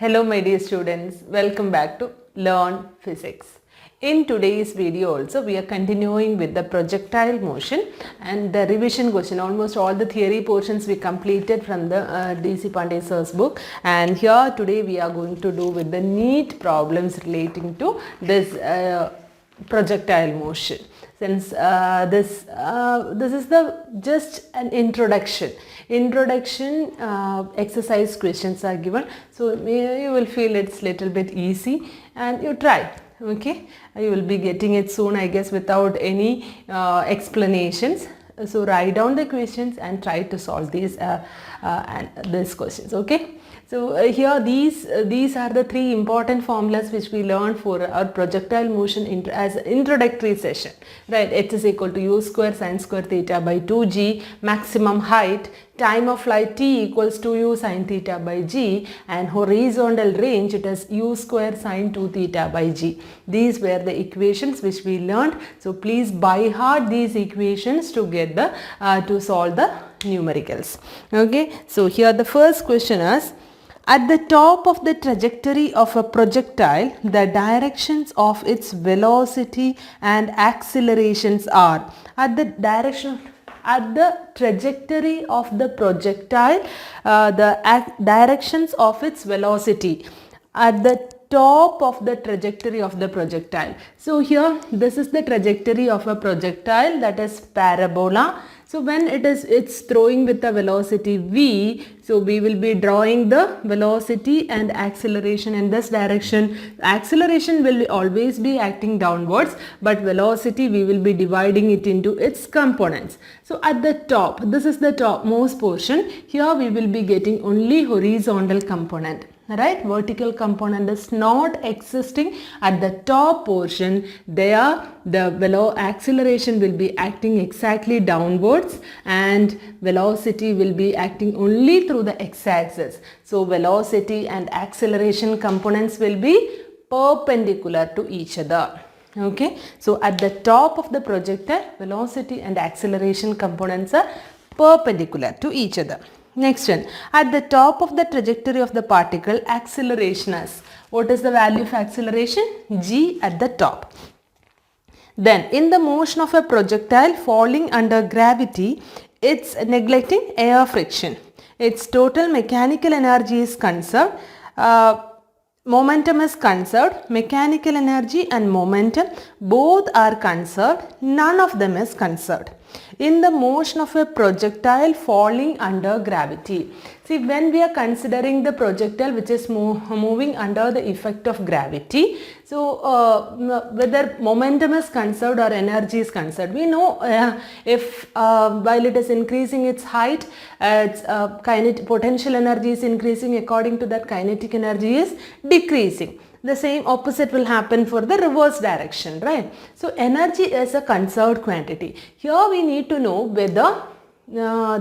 Hello my dear students, welcome back to Learn Physics. In today's video also we are continuing with the projectile motion and the revision question. Almost all the theory portions we completed from the DC Pandey sir's book, and here today we are going to do with the NEET problems relating to this projectile motion. Since this is the just an introduction exercise questions are given, so you will feel it's little bit easy and you try. Okay, you will be getting it soon, I guess, without any explanations. So write down the questions and try to solve these questions. Okay. So here these are the three important formulas which we learned for our projectile motion as introductory session, right? H is equal to u square sin square theta by 2g, maximum height, time of flight t equals to u sin theta by g, and horizontal range it is u square sin 2 theta by g. These were the equations which we learned. So please by heart these equations to get the to solve the numericals. Okay, so here the first question is, at the top of the trajectory of a projectile, the directions of its velocity and accelerations are. At the trajectory of the projectile, the directions of its velocity at the top of the trajectory of the projectile. So here this is the trajectory of a projectile, that is parabola. So when it's throwing with the velocity v, so we will be drawing the velocity and acceleration in this direction. Acceleration will always be acting downwards, but velocity we will be dividing it into its components. So at the top, this is the topmost portion. Here we will be getting only horizontal component. Right, vertical component is not existing at the top portion. There the acceleration will be acting exactly downwards and velocity will be acting only through the x-axis. So velocity and acceleration components will be perpendicular to each other. Okay, so at the top of the projectile, velocity and acceleration components are perpendicular to each other. Next one, at the top of the trajectory of the particle, acceleration is, what is the value of acceleration? G at the top. Then in the motion of a projectile falling under gravity, it's neglecting air friction. Its total mechanical energy is conserved. Momentum is conserved. Mechanical energy and momentum both are conserved. None of them is conserved in the motion of a projectile falling under gravity. See, when we are considering the projectile which is moving under the effect of gravity, so whether momentum is conserved or energy is conserved, we know if while it is increasing its height, its potential energy is increasing, according to that kinetic energy is decreasing. The same opposite will happen for the reverse direction, right? So energy is a conserved quantity. Here we need to know whether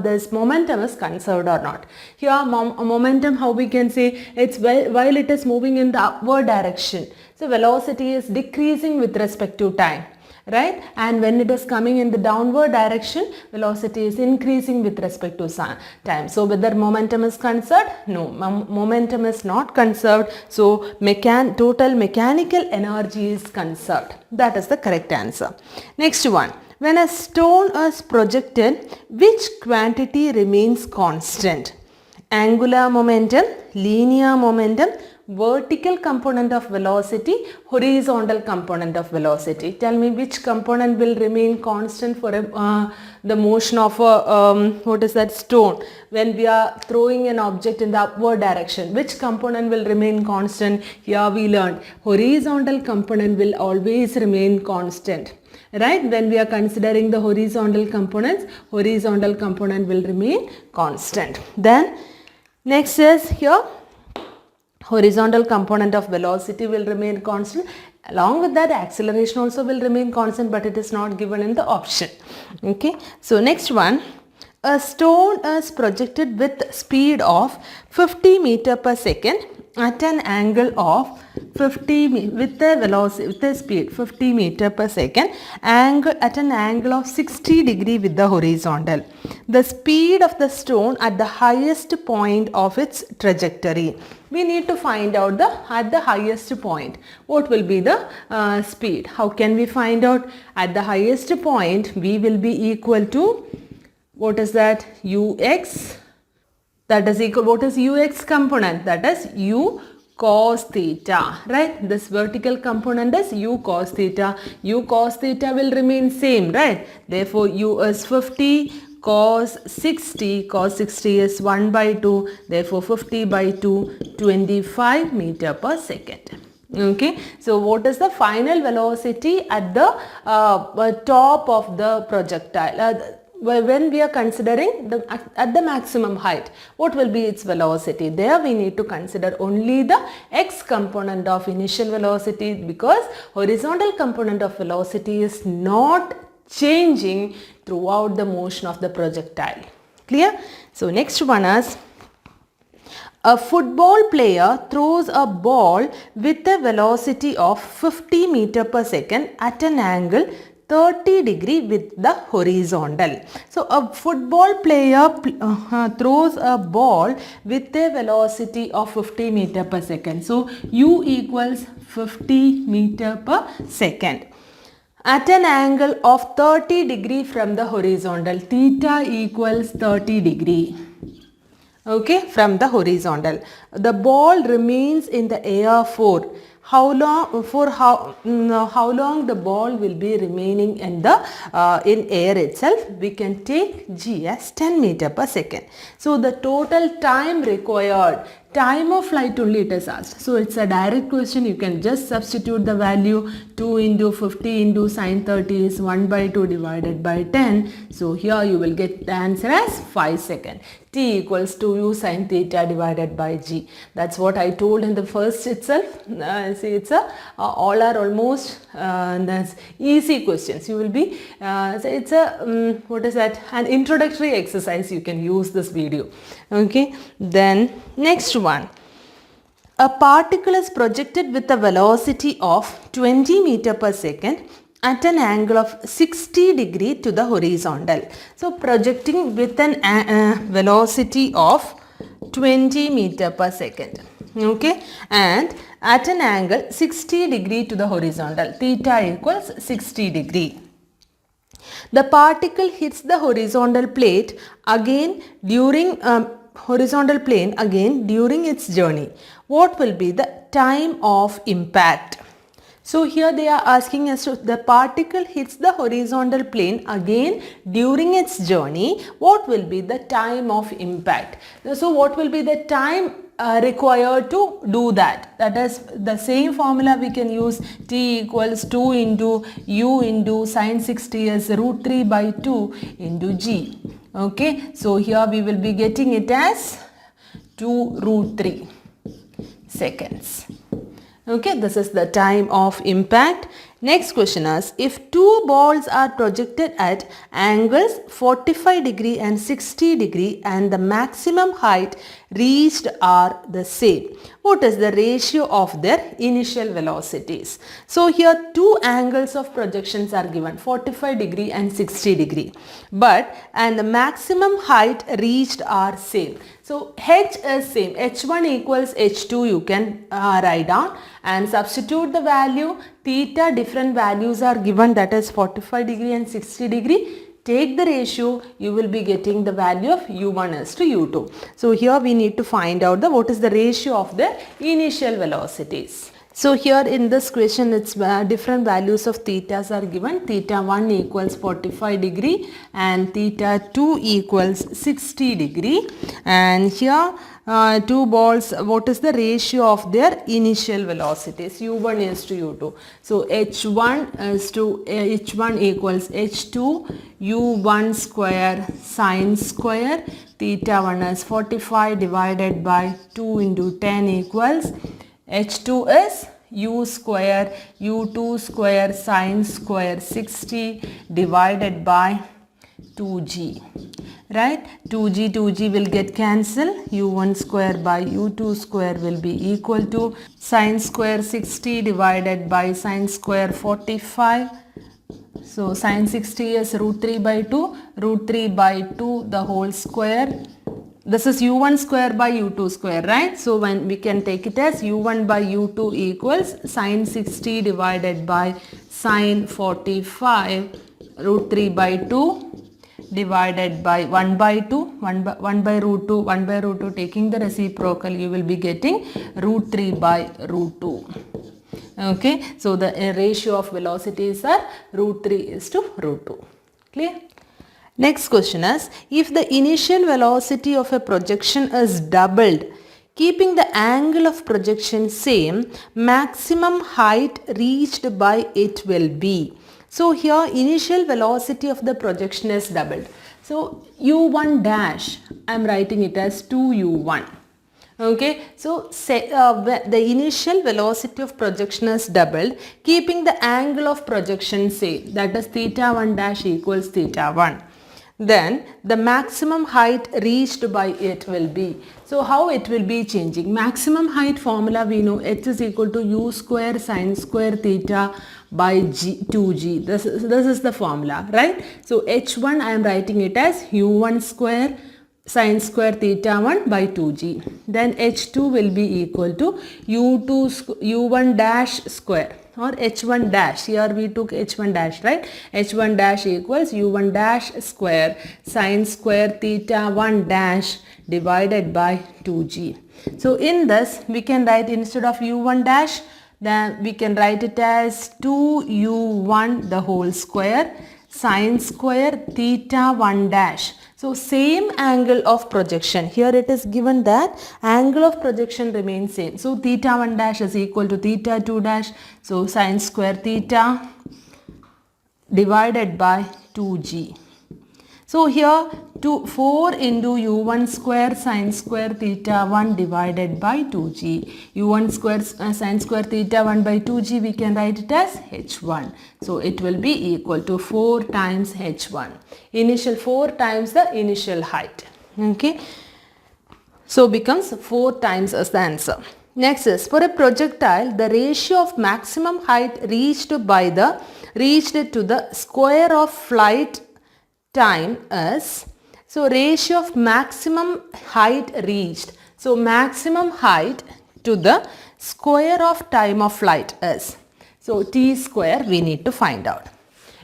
this momentum is conserved or not. Here momentum, how we can say, it's while it is moving in the upward direction. So velocity is decreasing with respect to time. Right, and when it is coming in the downward direction, velocity is increasing with respect to time. So whether momentum is conserved? No, momentum is not conserved. So total mechanical energy is conserved. That is the correct answer. Next one, when a stone is projected, which quantity remains constant? Angular momentum, linear momentum, vertical component of velocity, horizontal component of velocity. Tell me which component will remain constant for the motion of a stone when we are throwing an object in the upward direction. Which component will remain constant? Here we learned horizontal component will always remain constant. Right, when we are considering the horizontal components, horizontal component will remain constant. Then next is here, horizontal component of velocity will remain constant. Along with that, acceleration also will remain constant, but it is not given in the option. Okay, so next one, a stone is projected with speed of 50 meter per second at an angle of 50 with a velocity with a speed 50 meter per second angle at an angle of 60 degree with the horizontal. The speed of the stone at the highest point of its trajectory. We need to find out at the highest point what will be the speed. How can we find out? At the highest point v will be equal to, what is that, ux, that is equal, what is ux component, that is u cos theta, right? This vertical component is u cos theta. U cos theta will remain same, right? Therefore u is 50 cos 60 is 1 by 2, therefore 50 by 2, 25 meter per second. Okay, so what is the final velocity at the top of the projectile? When we are considering at the maximum height, what will be its velocity? There we need to consider only the x component of initial velocity, because horizontal component of velocity is not changing throughout the motion of the projectile. Clear? So next one is, a football player throws a ball with a velocity of 50 meter per second at an angle 30 degree with the horizontal. So a football player throws a ball with a velocity of 50 meter per second. So u equals 50 meter per second. At an angle of 30 degree from the horizontal, theta equals 30 degree. Okay, from the horizontal. The ball remains in the air for how long? How long the ball will be remaining in the in air itself? We can take g as 10 meter per second. So the total time required, time of flight only it is asked. So it's a direct question. You can just substitute the value. 2 into 50 into sine 30 is 1 by 2 divided by 10. So here you will get the answer as 5 seconds. T equals to u sine theta divided by g. That's what I told in the first itself. See, it's all are almost that's easy questions. You will be so it's a what is that, an introductory exercise. You can use this video. Okay, then next one. A particle is projected with a velocity of 20 meter per second at an angle of 60 degree to the horizontal. So projecting with an velocity of 20 meter per second. Okay, and at an angle 60 degree to the horizontal. Theta equals 60 degree. The particle hits the horizontal plate again during horizontal plane again during its journey. What will be the time of impact? So here they are asking us to, the particle hits the horizontal plane again during its journey. What will be the time of impact? So what will be the time required to do that? That is the same formula we can use. T equals 2 into u into sine 60 is root 3 by 2 into g. Okay, so here we will be getting it as 2 root 3 seconds. Okay, this is the time of impact. Next question is, if two balls are projected at angles 45 degree and 60 degree and the maximum height reached are the same, what is the ratio of their initial velocities? So here two angles of projections are given, 45 degree and 60 degree, and the maximum height reached are same. So h is same, h1 equals h2 you can write down and substitute the value. Theta different values are given, that is 45 degree and 60 degree. Take the ratio, you will be getting the value of u1 is to u2. So here we need to find out what is the ratio of the initial velocities. So here in this question it's different values of thetas are given. Theta 1 equals 45 degree and theta 2 equals 60 degree, and here two balls, what is the ratio of their initial velocities? u1 is to u2. So h1 equals h2 u1 square sine square. Theta 1 is 45 divided by 2 into 10 equals h2 is u square u2 square sine square 60 divided by 2g, right? 2g will get cancelled. u1 square by u2 square will be equal to sine square 60 divided by sine square 45. So sine 60 is root 3 by 2, root 3 by 2 the whole square. This is u1 square by u2 square, right? So when we can take it as u1 by u2 equals sine 60 divided by sine 45 root 3 by 2 divided by 1 by 2, 1 by root 2, 1 by root 2, taking the reciprocal, you will be getting root 3 by root 2. Okay, so the ratio of velocities are root 3 is to root 2. Clear? Next question is, if the initial velocity of a projection is doubled, keeping the angle of projection same, maximum height reached by it will be. So here initial velocity of the projection is doubled. So u1 dash, I am writing it as 2u1. Okay, so the initial velocity of projection is doubled, keeping the angle of projection same, that is theta 1 dash equals theta 1. Then the maximum height reached by it will be. So how it will be changing? Maximum height formula we know, h is equal to u square sine square theta by 2g. This is the formula, right? So h1 I am writing it as u1 square sine square theta 1 by 2g. Then h2 will be equal to u1 dash square or h1 dash. Here we took h1 dash, right? h1 dash equals u1 dash square sine square theta 1 dash divided by 2g. So in this we can write, instead of u1 dash, then we can write it as 2u1 the whole square sine square theta 1 dash. So same angle of projection. Here it is given that angle of projection remains same. So theta 1 dash is equal to theta 2 dash. So sine square theta divided by 2g. So here 4 into u1 square sine square theta 1 divided by 2g. u1 square sine square theta 1 by 2g we can write it as h1. So it will be equal to 4 times h1. Initial 4 times the initial height. Okay. So becomes 4 times as the answer. Next is, for a projectile, the ratio of maximum height reached to the square of flight time is, so ratio of maximum height reached. So maximum height to the square of time of flight is, so t square we need to find out.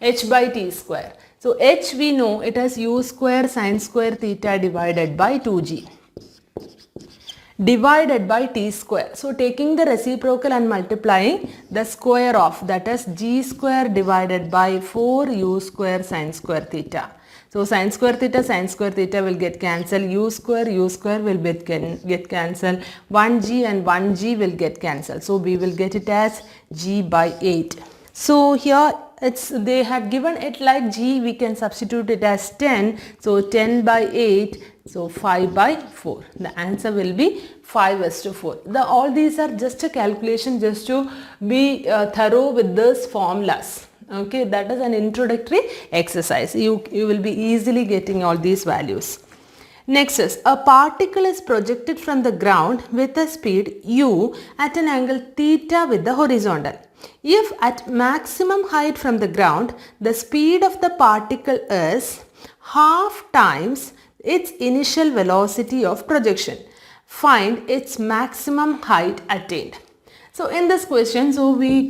H by t square. So h we know it as u square sine square theta divided by 2g divided by t square. So taking the reciprocal and multiplying the square of, that is g square divided by 4u square sine square theta. So sine square theta will get cancelled, u square will get cancelled, 1g and 1g will get cancelled. So we will get it as g by 8. So here they had given it like g, we can substitute it as 10. So 10 by 8, so 5 by 4. The answer will be 5:4. All these are just a calculation just to be thorough with these formulas. Okay, that is an introductory exercise. You will be easily getting all these values. Next is, a particle is projected from the ground with a speed u at an angle theta with the horizontal. If at maximum height from the ground, the speed of the particle is half times its initial velocity of projection, find its maximum height attained. So in this question, so we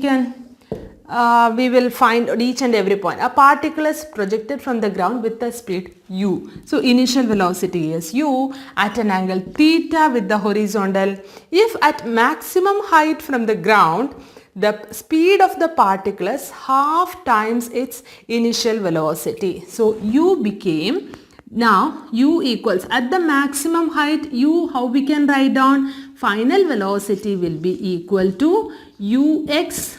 will find each and every point. A particle is projected from the ground with the speed u. So initial velocity is u at an angle theta with the horizontal. If at maximum height from the ground, the speed of the particle is half times its initial velocity. So u became, now u equals, at the maximum height u, how we can write down? Final velocity will be equal to ux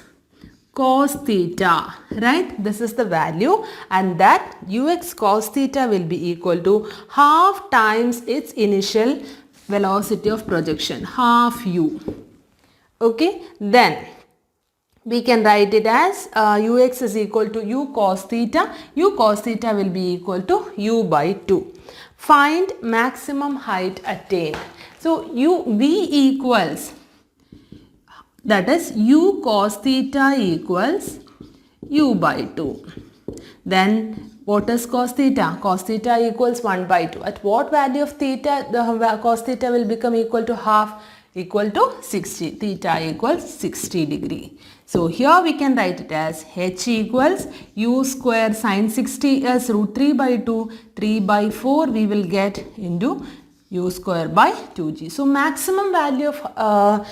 cos theta, right? This is the value, and that ux cos theta will be equal to half times its initial velocity of projection, half u. Okay, then we can write it as ux is equal to u cos theta. U cos theta will be equal to u by 2. Find maximum height attained. So v equals, that is u cos theta equals u by 2. Then what is cos theta? Cos theta equals 1 by 2. At what value of theta the cos theta will become equal to half? Equal to 60. Theta equals 60 degree. So here we can write it as h equals u square sin 60 as root 3 by 2. 3 by 4 we will get into u square by 2g. So maximum value of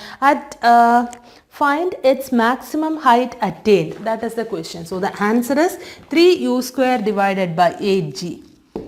find its maximum height attained. That is the question. So the answer is 3u square divided by 8g.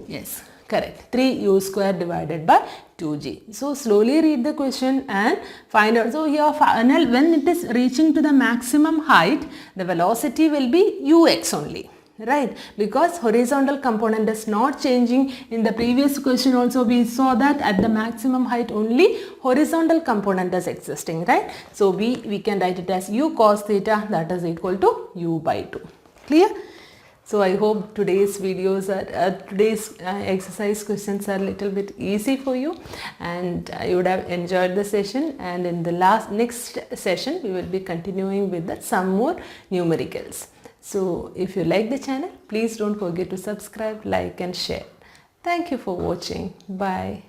Yes, correct. 3u square divided by 2g. So slowly read the question and find out. So here final, when it is reaching to the maximum height, the velocity will be ux only. Right, because horizontal component is not changing. In the previous question also we saw that at the maximum height only horizontal component is existing, right? So we can write it as u cos theta, that is equal to u by 2. Clear? So I hope today's videos are today's exercise questions are a little bit easy for you, and you would have enjoyed the session. And in the next session we will be continuing with some more numericals. So if you like the channel, please don't forget to subscribe, like and share. Thank you for watching. Bye.